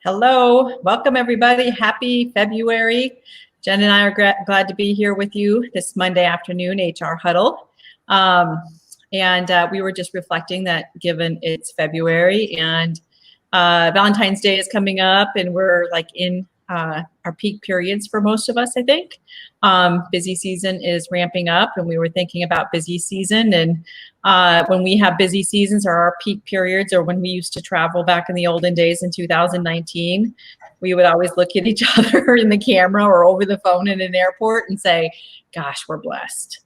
Hello, welcome everybody. Happy February. Jen and I are glad to be here with you this Monday afternoon, HR Huddle. We were just reflecting that given it's February and Valentine's Day is coming up and we're like in our peak periods for most of us, I think. Busy season is ramping up and we were thinking about busy season and when we have busy seasons or our peak periods or when we used to travel back in the olden days in 2019, we would always look at each other in the camera or over the phone in an airport and say, gosh, we're blessed.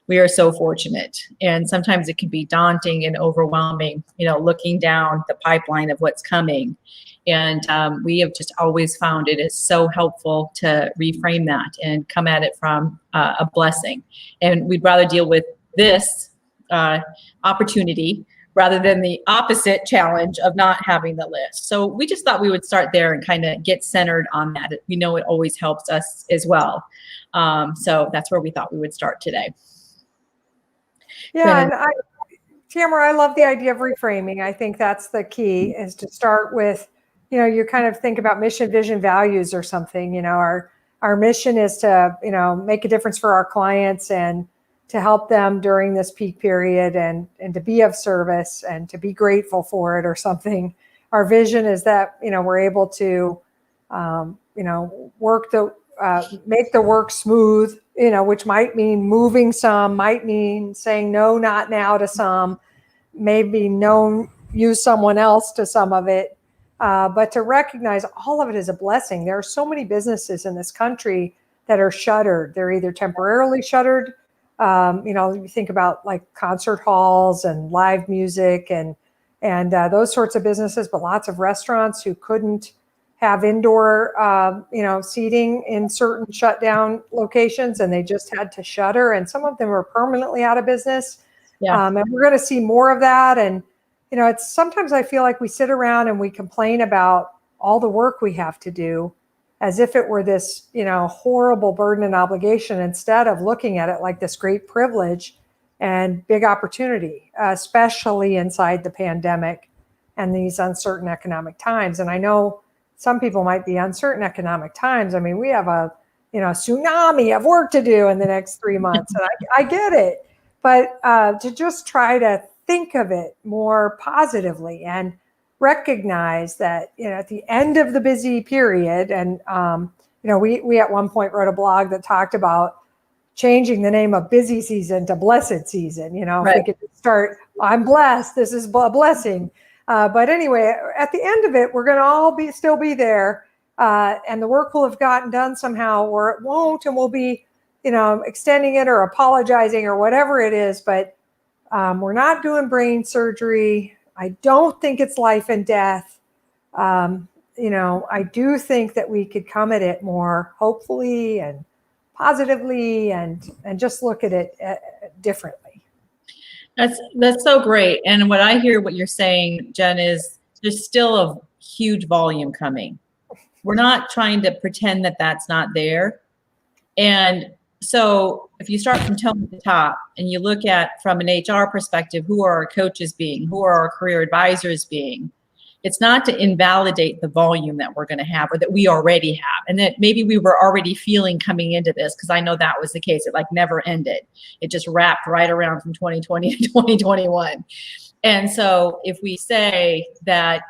We are so fortunate. And sometimes it can be daunting and overwhelming, looking down the pipeline of what's coming. And we have just always found it is so helpful to reframe that and come at it from a blessing. And we'd rather deal with this opportunity rather than the opposite challenge of not having the list. So we just thought we would start there and kind of get centered on that. We know it always helps us as well. So that's where we thought we would start today. Yeah, and Tamara, I love the idea of reframing. I think that's the key, is to start with, you kind of think about mission, vision, values or something. Our mission is to, make a difference for our clients and to help them during this peak period and to be of service and to be grateful for it or something. Our vision is that, we're able to, make the work smooth, which might mean moving some, might mean saying no, not now to some, maybe no, use someone else to some of it. But to recognize all of it is a blessing. There are so many businesses in this country that are shuttered. They're either temporarily shuttered. You think about like concert halls and live music and those sorts of businesses, but lots of restaurants who couldn't have indoor, seating in certain shutdown locations, and they just had to shutter. And some of them are permanently out of business. Yeah. And we're going to see more of that. And, it's sometimes I feel like we sit around and we complain about all the work we have to do as if it were this, horrible burden and obligation, instead of looking at it like this great privilege and big opportunity, especially inside the pandemic and these uncertain economic times. And I know some people might be uncertain economic times. I mean, we have a tsunami of work to do in the next 3 months, and I get it. But to just try to think of it more positively and recognize that, at the end of the busy period, and we at one point wrote a blog that talked about changing the name of busy season to blessed season. Right. If we could start, I'm blessed, this is a blessing. But anyway, at the end of it, we're going to all still be there, and the work will have gotten done somehow, or it won't, and we'll be, extending it or apologizing or whatever it is. But we're not doing brain surgery. I don't think it's life and death. I do think that we could come at it more hopefully and positively and just look at it differently. That's so great. And what I hear what you're saying, Jen, is there's still a huge volume coming. We're not trying to pretend that that's not there. And so if you start from tone at the top and you look at from an HR perspective, who are our coaches being, who are our career advisors being, it's not to invalidate the volume that we're going to have or that we already have and that maybe we were already feeling coming into this, because I know that was the case. It like never ended. It just wrapped right around from 2020 to 2021. And so if we say that,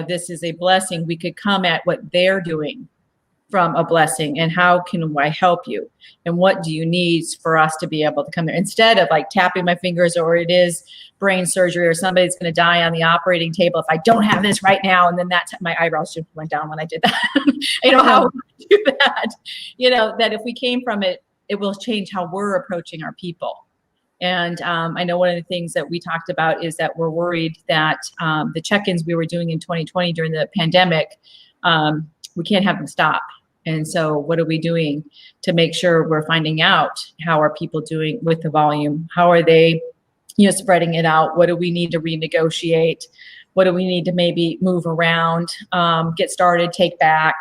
this is a blessing, we could come at what they're doing from a blessing and how can I help you and what do you need for us to be able to come there, instead of like tapping my fingers or it is brain surgery or somebody's going to die on the operating table if I don't have this right now. And then my eyebrows just went down when I did that. How would we do that? That if we came from it, it will change how we're approaching our people. And I know one of the things that we talked about is that we're worried that the check-ins we were doing in 2020 during the pandemic, we can't have them stop. And so what are we doing to make sure we're finding out how are people doing with the volume? How are they, spreading it out? What do we need to renegotiate? What do we need to maybe move around, get started, take back,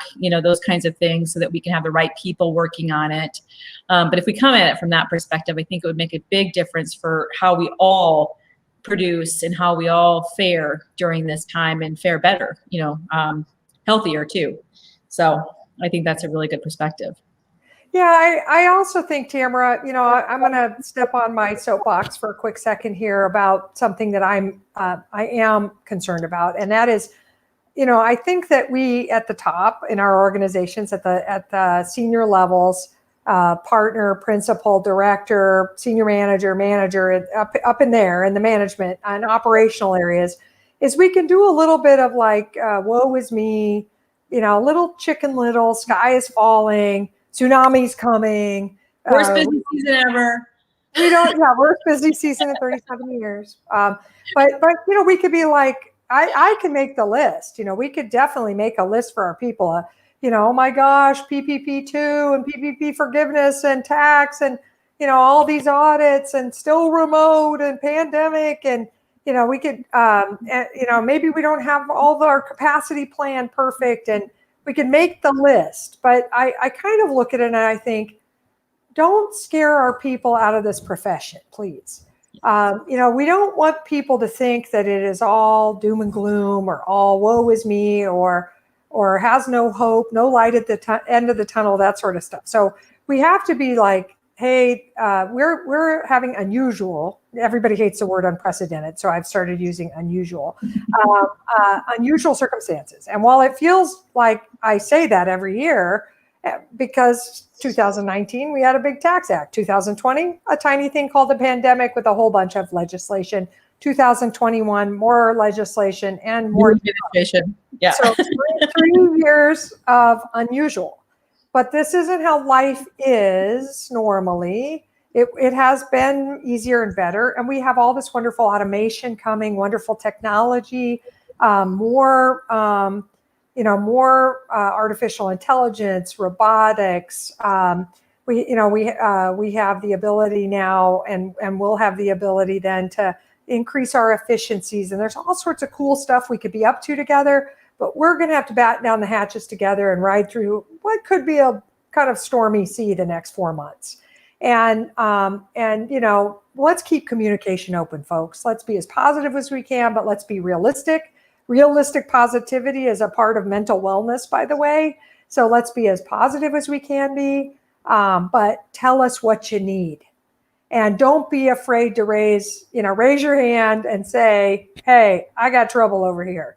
those kinds of things so that we can have the right people working on it. But if we come at it from that perspective, I think it would make a big difference for how we all produce and how we all fare during this time and fare better, healthier too. So I think that's a really good perspective. Yeah, I also think, Tamara, I'm going to step on my soapbox for a quick second here about something that I am concerned about, and that is, I think that we at the top in our organizations, at the senior levels, partner, principal, director, senior manager, up in there in the management and operational areas, is we can do a little bit of like, woe is me, little Chicken Little, sky is falling, tsunami's coming. Worst busy season ever. We don't, yeah, worst busy season in 37 years. But we could be like, I can make the list. We could definitely make a list for our people. Oh my gosh, PPP2 and PPP forgiveness and tax and, all these audits and still remote and pandemic. And, we could, maybe we don't have all of our capacity plan perfect and we can make the list. But I kind of look at it and I think, don't scare our people out of this profession, please. We don't want people to think that it is all doom and gloom or all woe is me or has no hope, no light at the end of the tunnel, that sort of stuff. So we have to be like, hey, we're having unusual. Everybody hates the word unprecedented, so I've started using unusual, unusual circumstances. And while it feels like I say that every year, because 2019, we had a big tax act. 2020, a tiny thing called the pandemic with a whole bunch of legislation. 2021, more legislation and more administration. Yeah. So 3 years of unusual. But this isn't how life is normally. It has been easier and better. And we have all this wonderful automation coming, wonderful technology, more artificial intelligence, robotics. We have the ability now, and we'll have the ability then to increase our efficiencies. And there's all sorts of cool stuff we could be up to together. But we're going to have to batten down the hatches together and ride through what could be a kind of stormy sea the next 4 months. And let's keep communication open, folks. Let's be as positive as we can, but let's be realistic. Realistic positivity is a part of mental wellness, by the way. So let's be as positive as we can be, but tell us what you need. And don't be afraid to raise your hand and say, hey, I got trouble over here.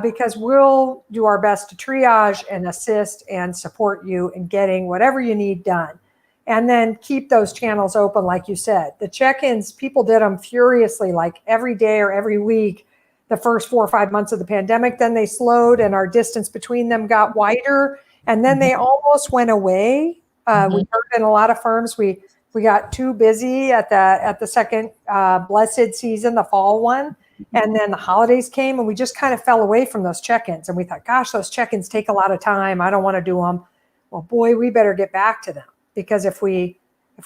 Because we'll do our best to triage and assist and support you in getting whatever you need done. And then keep those channels open, like you said. The check-ins, people did them furiously, like every day or every week, the first 4 or 5 months of the pandemic. Then they slowed and our distance between them got wider. And then they almost went away. We heard in a lot of firms, we got too busy at the second blessed season, the fall one. And then the holidays came and we just kind of fell away from those check-ins. And we thought, gosh, those check-ins take a lot of time. I don't want to do them. Well, boy, we better get back to them. Because if we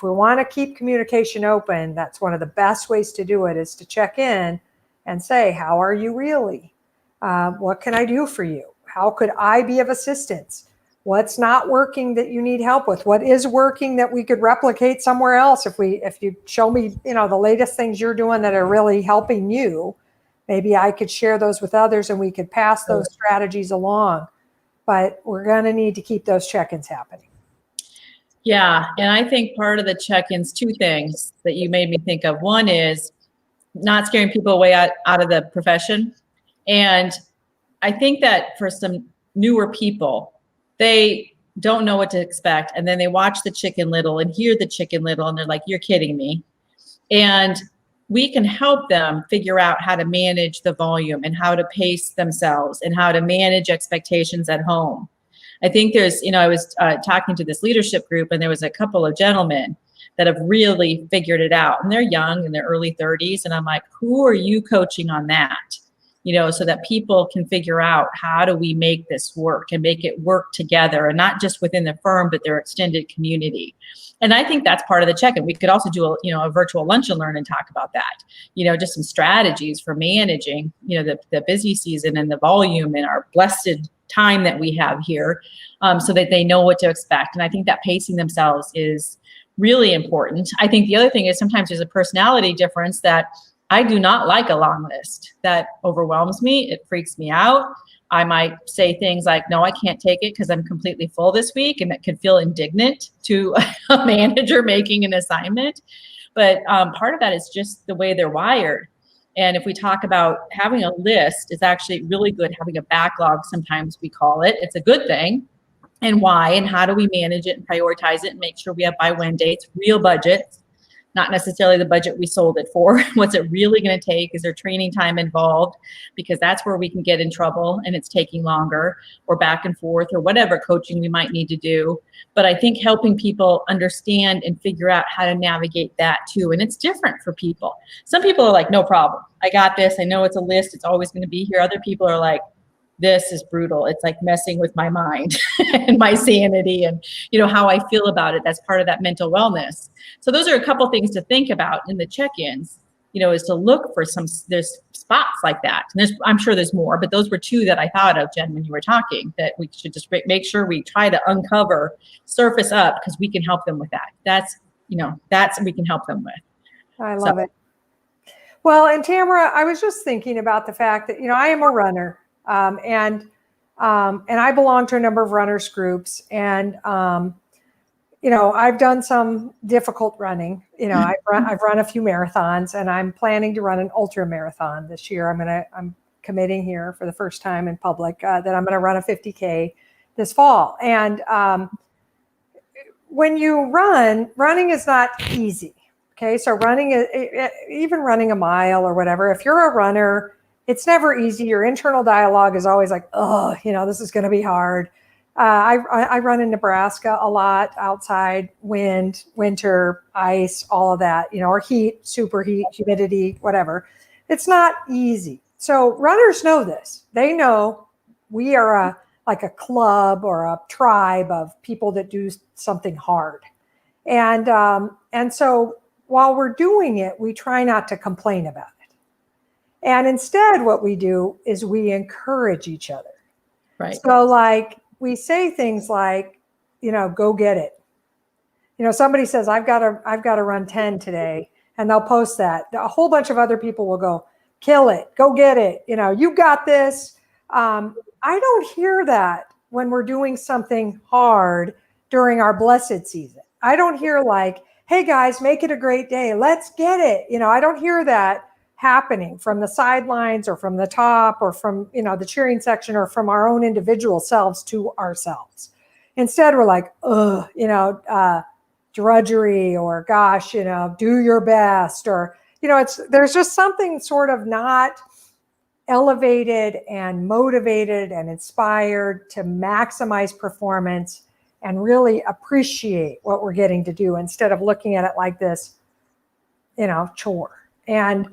want to keep communication open, that's one of the best ways to do it is to check in and say, how are you really? What can I do for you? How could I be of assistance? What's not working that you need help with? What is working that we could replicate somewhere else? If you show me, the latest things you're doing that are really helping you, maybe I could share those with others and we could pass those strategies along. But we're going to need to keep those check-ins happening. Yeah. And I think part of the check-ins, two things that you made me think of. One is not scaring people away out of the profession. And I think that for some newer people, they don't know what to expect. And then they watch the Chicken Little and hear the Chicken Little and they're like, you're kidding me. And we can help them figure out how to manage the volume and how to pace themselves and how to manage expectations at home. I think there's, I was talking to this leadership group and there was a couple of gentlemen that have really figured it out. And they're young in their early 30s. And I'm like, who are you coaching on that? So that people can figure out how do we make this work and make it work together and not just within the firm, but their extended community. And I think that's part of the check-in. We could also do a virtual lunch and learn and talk about that, just some strategies for managing, the busy season and the volume and our blessed time that we have here, so that they know what to expect. And I think that pacing themselves is really important. I think the other thing is sometimes there's a personality difference that I do not like a long list. That overwhelms me. It freaks me out. I might say things like, no, I can't take it because I'm completely full this week. And that can feel indignant to a manager making an assignment. But part of that is just the way they're wired. And if we talk about having a list, is actually really good. Having a backlog, sometimes we call it. It's a good thing. And why, and how do we manage it and prioritize it and make sure we have by when dates, real budgets, not necessarily the budget we sold it for. What's it really going to take? Is there training time involved? Because that's where we can get in trouble and it's taking longer, or back and forth, or whatever coaching we might need to do. But I think helping people understand and figure out how to navigate that too. And it's different for people. Some people are like, no problem. I got this. I know it's a list. It's always going to be here. Other people are like, this is brutal. It's like messing with my mind and my sanity and, how I feel about it. That's part of that mental wellness. So those are a couple things to think about in the check-ins, is to look for there's spots like that. And I'm sure there's more, but those were two that I thought of, Jen, when you were talking, that we should just make sure we try to uncover, surface up, because we can help them with that. That's we can help them with. I love it. Well, and Tamara, I was just thinking about the fact that, I am a runner. And I belong to a number of runners groups, and I've done some difficult running. I've run a few marathons, and I'm planning to run an ultra marathon this year. I'm committing here for the first time in public that I'm going to run a 50K this fall. And when you running is not easy. Okay, so even running a mile or whatever, if you're a runner, it's never easy. Your internal dialogue is always like, oh, this is going to be hard. I run in Nebraska a lot, outside, wind, winter, ice, all of that, or heat, super heat, humidity, whatever. It's not easy. So runners know this. They know we are like a club or a tribe of people that do something hard. And so while we're doing it, we try not to complain about it. And instead, what we do is we encourage each other. Right. So like we say things like, go get it. Somebody says, I've got to run 10 today, and they'll post that. A whole bunch of other people will go, kill it, go get it. You got this. I don't hear that when we're doing something hard during our blessed season. I don't hear like, hey guys, make it a great day. Let's get it. I don't hear that happening from the sidelines or from the top or from, the cheering section or from our own individual selves to ourselves. Instead, we're like, drudgery, or gosh, do your best, or, there's just something sort of not elevated and motivated and inspired to maximize performance and really appreciate what we're getting to do, instead of looking at it like this, chore. And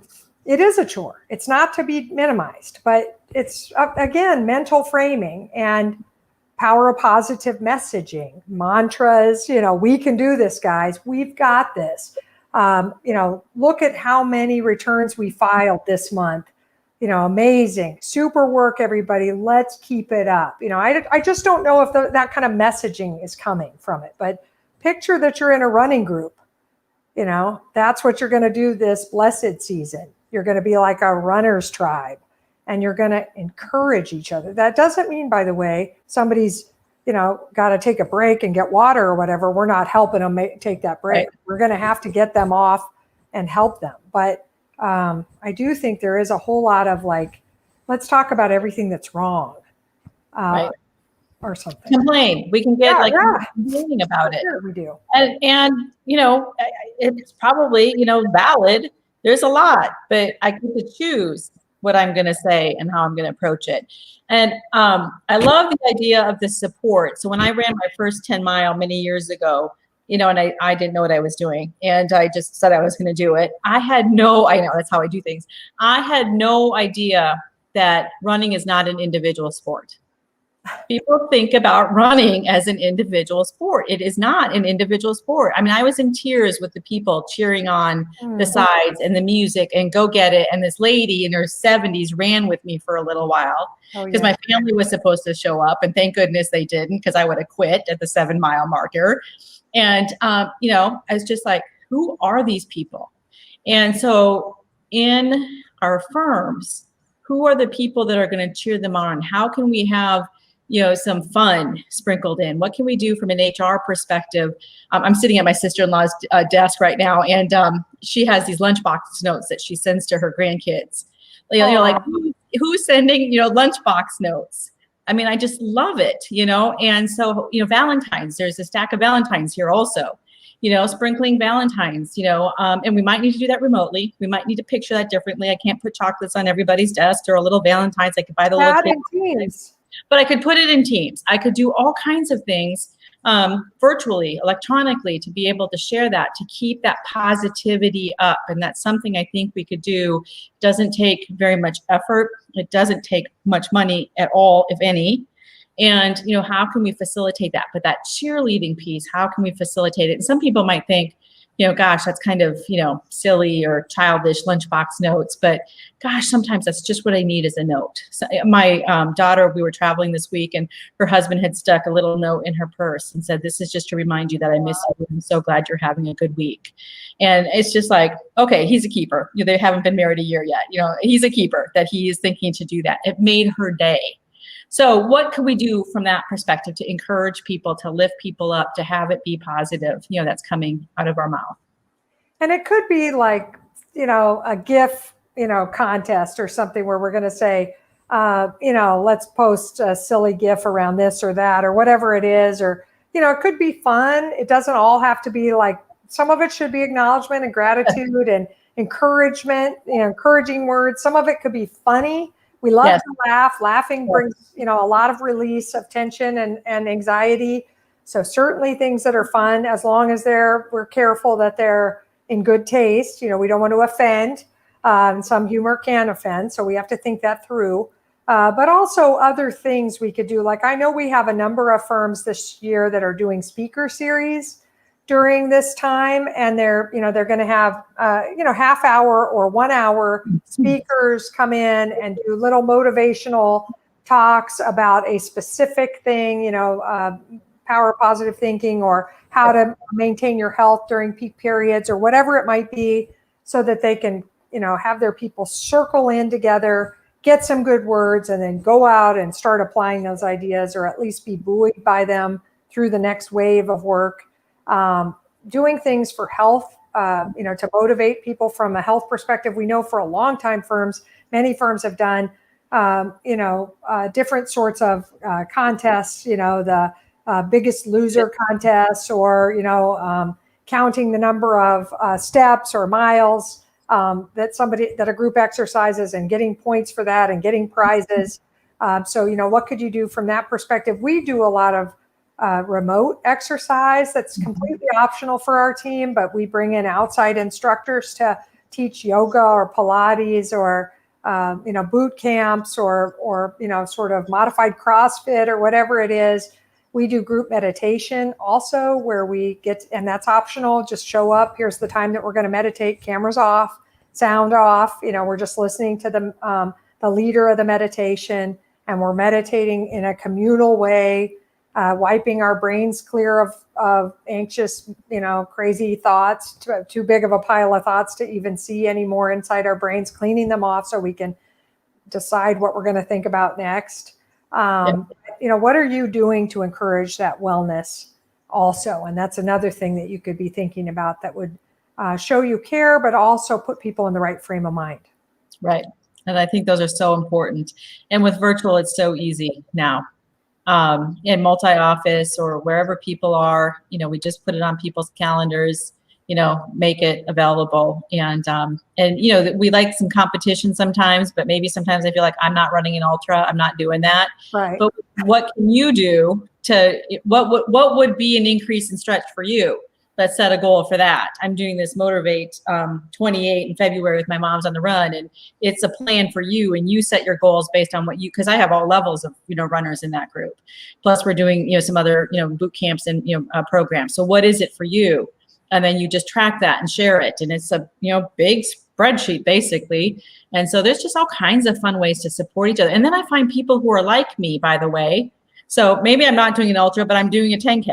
it is a chore. It's not to be minimized, but it's, again, mental framing and power of positive messaging, mantras, we can do this, guys. We've got this. Look at how many returns we filed this month. Amazing. Super work, everybody. Let's keep it up. I just don't know if that kind of messaging is coming from it, but picture that you're in a running group. That's what you're going to do this blessed season. You're going to be like a runner's tribe, and you're going to encourage each other. That doesn't mean, by the way, somebody's, got to take a break and get water or whatever. We're not helping them take that break. Right. We're going to have to get them off and help them. But I do think there is a whole lot of like, let's talk about everything that's wrong. Right. Or something. Complain. We can get complaining about it. Sure, we do. And it's probably, valid. There's a lot, but I get to choose what I'm going to say and how I'm going to approach it. And I love the idea of the support. So when I ran my first 10-mile many years ago, and I didn't know what I was doing, and I just said I was going to do it. I know that's how I do things. I had no idea that running is not an individual sport. People think about running as an individual sport. It is not an individual sport. I mean, I was in tears with the people cheering on the sides and the music and go get it. And this lady in her 70s ran with me for a little while because my family was supposed to show up. And thank goodness they didn't, because I would have quit at the 7-mile marker. And, I was just like, who are these people? And so in our firms, who are the people that are going to cheer them on? How can we have, some fun sprinkled in? What can we do from an HR perspective? I'm sitting at my sister-in-law's desk right now, and she has these lunchbox notes that she sends to her grandkids. Like who's sending, lunchbox notes? I mean, I just love it, and so, Valentine's, there's a stack of Valentines here also, sprinkling Valentines, and we might need to do that remotely. We might need to picture that differently. I can't put chocolates on everybody's desk or a little Valentine's. I could buy the little Teams. But I could put it in Teams. I could do all kinds of things virtually, electronically, to be able to share that, to keep that positivity up. And that's something I think we could do. It doesn't take very much effort. It doesn't take much money at all, if any. And, how can we facilitate that? But that cheerleading piece, how can we facilitate it? And some people might think, gosh, that's kind of, silly or childish lunchbox notes. But gosh, sometimes that's just what I need is a note. So my daughter, we were traveling this week, and her husband had stuck a little note in her purse and said, "This is just to remind you that I miss you. I'm so glad you're having a good week." And it's just like, okay, he's a keeper. They haven't been married a year yet. He's a keeper that he is thinking to do that. It made her day. So what could we do from that perspective to encourage people, to lift people up, to have it be positive, that's coming out of our mouth? And it could be like, a GIF, contest or something where we're going to say, let's post a silly GIF around this or that or whatever it is. Or, it could be fun. It doesn't all have to be like, some of it should be acknowledgement and gratitude and encouragement, encouraging words. Some of it could be funny. We love to laugh. Laughing brings, a lot of release of tension and anxiety. So certainly things that are fun, as long as we're careful that they're in good taste. We don't want to offend. Some humor can offend, so we have to think that through. But also other things we could do. Like I know we have a number of firms this year that are doing speaker series during this time, and they're going to have half hour or 1 hour speakers come in and do little motivational talks about a specific thing, power of positive thinking, or how to maintain your health during peak periods, or whatever it might be, so that they can have their people circle in together, get some good words, and then go out and start applying those ideas, or at least be buoyed by them through the next wave of work. Doing things for health, to motivate people from a health perspective. We know for a long time many firms have done, different sorts of contests, the biggest loser contests, or, counting the number of steps or miles that a group exercises, and getting points for that and getting prizes. So, what could you do from that perspective? We do a lot of remote exercise that's completely optional for our team, but we bring in outside instructors to teach yoga or Pilates or boot camps or sort of modified CrossFit or whatever it is. We do group meditation also, where and that's optional. Just show up. Here's the time that we're going to meditate. Cameras off, sound off. We're just listening to the leader of the meditation, and we're meditating in a communal way. Wiping our brains clear of anxious, crazy thoughts, too big of a pile of thoughts to even see anymore inside our brains, cleaning them off so we can decide what we're going to think about next. What are you doing to encourage that wellness also? And that's another thing that you could be thinking about that would show you care, but also put people in the right frame of mind. Right. And I think those are so important. And with virtual, it's so easy now. In multi-office or wherever people are, we just put it on people's calendars, make it available. And we like some competition sometimes, but maybe sometimes I feel like I'm not running an ultra. I'm not doing that. Right. But what can you do what would be an increase in stretch for you? Let's set a goal for that. I'm doing this Motivate 28 in February with my Moms on the Run, and it's a plan for you, and you set your goals based on because I have all levels of runners in that group. Plus we're doing some other boot camps and programs. So what is it for you? And then you just track that and share it, and it's a big spreadsheet basically. And so there's just all kinds of fun ways to support each other. And then I find people who are like me, by the way. So maybe I'm not doing an ultra, but I'm doing a 10K.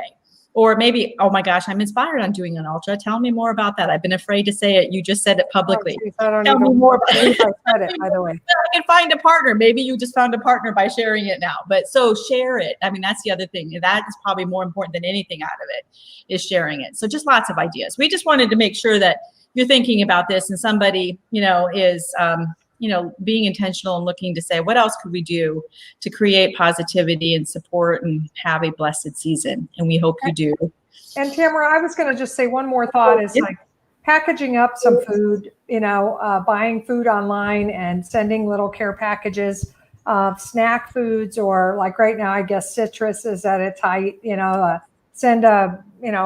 Or maybe, oh my gosh, I'm inspired on doing an ultra. Tell me more about that. I've been afraid to say it. You just said it publicly. Oh, geez, I don't Tell me even more about believe I said it, by the way. I can find a partner. Maybe you just found a partner by sharing it now. But so share it. I mean, that's the other thing. That is probably more important than anything out of it, is sharing it. So just lots of ideas. We just wanted to make sure that you're thinking about this and somebody, is, being intentional and looking to say, what else could we do to create positivity and support and have a blessed season? And we hope you do. And Tamara, I was going to just say one more thought is like packaging up some food, buying food online and sending little care packages of snack foods, or like right now, I guess citrus is at its height, send a,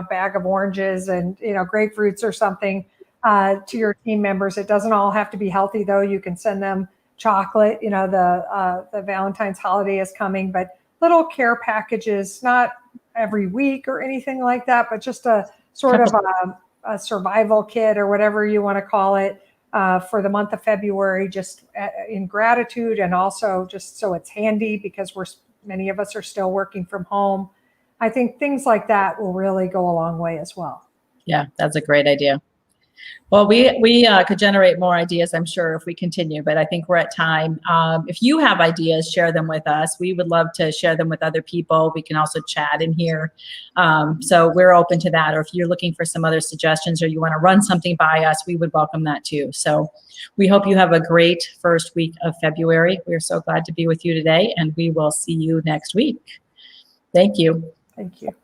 bag of oranges and, grapefruits or something to your team members. It doesn't all have to be healthy though. You can send them chocolate, the Valentine's holiday is coming, but little care packages, not every week or anything like that, but just a sort of a survival kit or whatever you want to call it for the month of February, just in gratitude, and also just so it's handy because many of us are still working from home. I think things like that will really go a long way as well. Yeah, that's a great idea. Well, we could generate more ideas, I'm sure, if we continue, but I think we're at time. If you have ideas, share them with us. We would love to share them with other people. We can also chat in here. So we're open to that. Or if you're looking for some other suggestions or you want to run something by us, we would welcome that too. So we hope you have a great first week of February. We're so glad to be with you today, and we will see you next week. Thank you. Thank you.